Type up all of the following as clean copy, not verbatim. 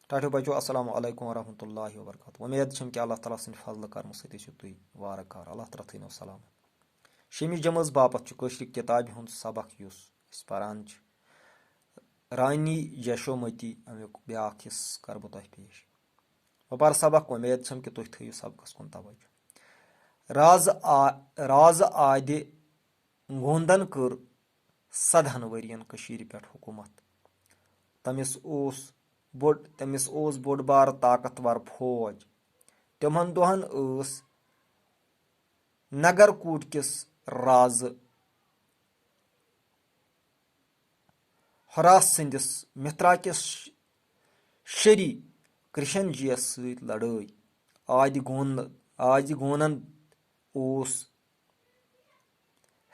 ٹاٹھیو بچو السلام علیکم ورحمۃ اللہ وبرکاتہ امید چھم کہ اللہ تعالیٰ سٕنٛدِ فضلہٕ کرمہٕ سۭتۍ ٲسِو تُہۍ وارٕ کار اللہ تعالیٰ تھٲینو سلامت شیٚمہِ جمٲژ باپتھ چھُ کٲشرِ کِتابہِ ہُنٛد سبق یُس أسۍ پران چھِ رانی یشومتی امیُک بیاکھ حصہٕ کرٕ بہٕ تۄہہِ پیش بہٕ پرٕ سبق امید چھم کہ تُہۍ تھٲیِو سبقس کُن توجہ رازٕ آدِ گوندن کٔر 17 ؤرین کٔشیٖرِ پٮ۪ٹھ حکوٗمت تٔمِس اوس بوٚڑ بارٕ طاقتور فوج تِمن دۄہن ٲس نگرکوٹ کِس رازٕ ہراس سٕنٛدِس مِتھرا کِس شری کرشن جیَس سۭتۍ لڑٲے آدِ گونن اوس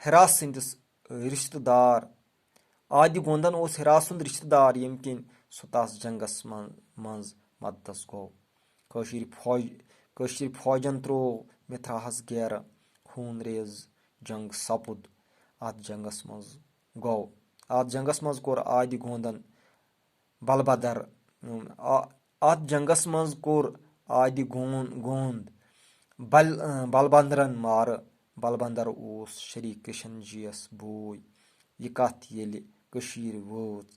ہراس سُنٛد رشتہٕ دار ییٚمہِ کِنۍ سُہ تس جنگس منٛز مدتس گوٚو کٲشِر فوجن تروو مِتھراہس گیرٕ خوٗن ریز جنگ سپُد اتھ جنگس منٛز کوٚر آدِ گوندن بلبندرن مارٕ بلبندر اوس شری کرشن جیَس بوے یہِ کتھ ییٚلہِ کٔشیٖر وٲژ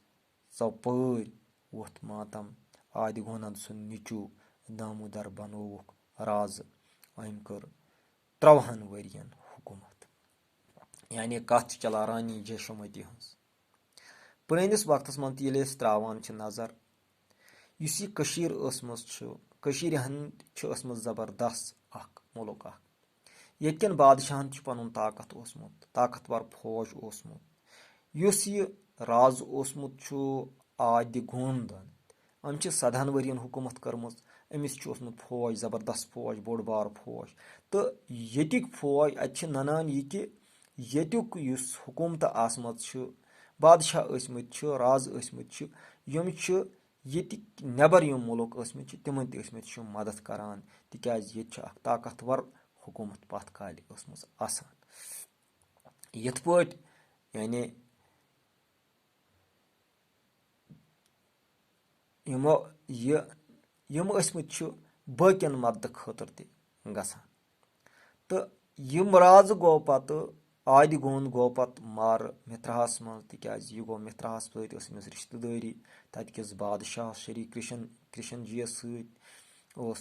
ژۄپٲرۍ ووٚتھ ماتم آدِ گوندن سُنٛد نیٚچوٗ دامودر بنووُکھ رازٕ أمۍ کٔر 13 ؤرین حکوٗمت یعنی کتھ چھِ چلان رانی جیشومتی ہٕنٛز پرٲنِس وقتس منٛز تہِ ییٚلہِ أسۍ تراوان چھِ نظر یُس یہِ کٔشیٖر ٲسمٕژ چھِ کٔشیٖرِ ہٕنٛدۍ چھِ ٲسمٕژ زبردست اکھ مُلک اکھ ییٚتہِ کٮ۪ن بادشاہن چھُ پنُن طاقت اوسمُت طاقتور فوج اوسمُت یُس یہِ راز اوسمُت چھُ آدِ گوندن أمۍ چھِ 17 ؤرین حکوٗمت کٔرمٕژ أمِس چھُ اوسمُت فوج زبردست فوج بوٚڑ بارٕ فوج تہٕ ییٚتِکۍ فوج اتہِ چھِ ننان یہِ کہِ ییٚتیُک یُس حکوٗمتہٕ آسمژ چھِ بادشاہ ٲسمٕتۍ چھِ راز ٲسمٕتۍ چھِ یِم چھِ ییٚتِکۍ نٮ۪بر یِم مُلک ٲسمٕتۍ چھِ تِمن تہِ ٲسمٕتۍ چھِ مدد کران تِکیازِ ییٚتہِ چھِ اکھ طاقتور حکوٗمت پتھ کالہِ ٲسمٕژ آسان یِتھ پٲٹھۍ یعنی یِم ٲسمٕتۍ چھِ باقین مددٕ خٲطرٕ تہِ گژھان تہٕ یِم رازٕ گوٚو پتہٕ آدِ گوند گوٚو پتہٕ مارٕ مِتھراہس منٛز تِکیازِ یہِ گوٚو مِتھراہس سۭتۍ ٲس أمِس رشتہٕ دٲری تتہِ کِس بادشاہ شری کرشن جیَس سۭتۍ اوس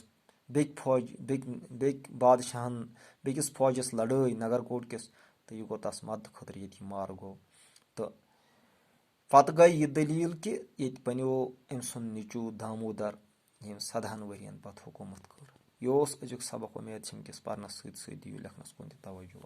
بیٚکہِ بادشاہن بیٚکِس فوجس لڑٲے نگرکوٹ کِس تہٕ یہِ گوٚو تس مدد خٲطرٕ ییٚتہِ یہِ مارٕ گوٚو تہٕ پتہٕ گٔے یہِ دٔلیٖل کہِ ییٚتہِ بنیو أمۍ سُنٛد نیٚچوٗ دامودر ییٚمۍ 17 ؤرین پتہٕ حکوٗمت کٔر یہِ اوس أزیُک سبق امید چھم کِس پرنس سۭتۍ سۭتۍ دِیِو لیکھنس کُن تہِ توجہ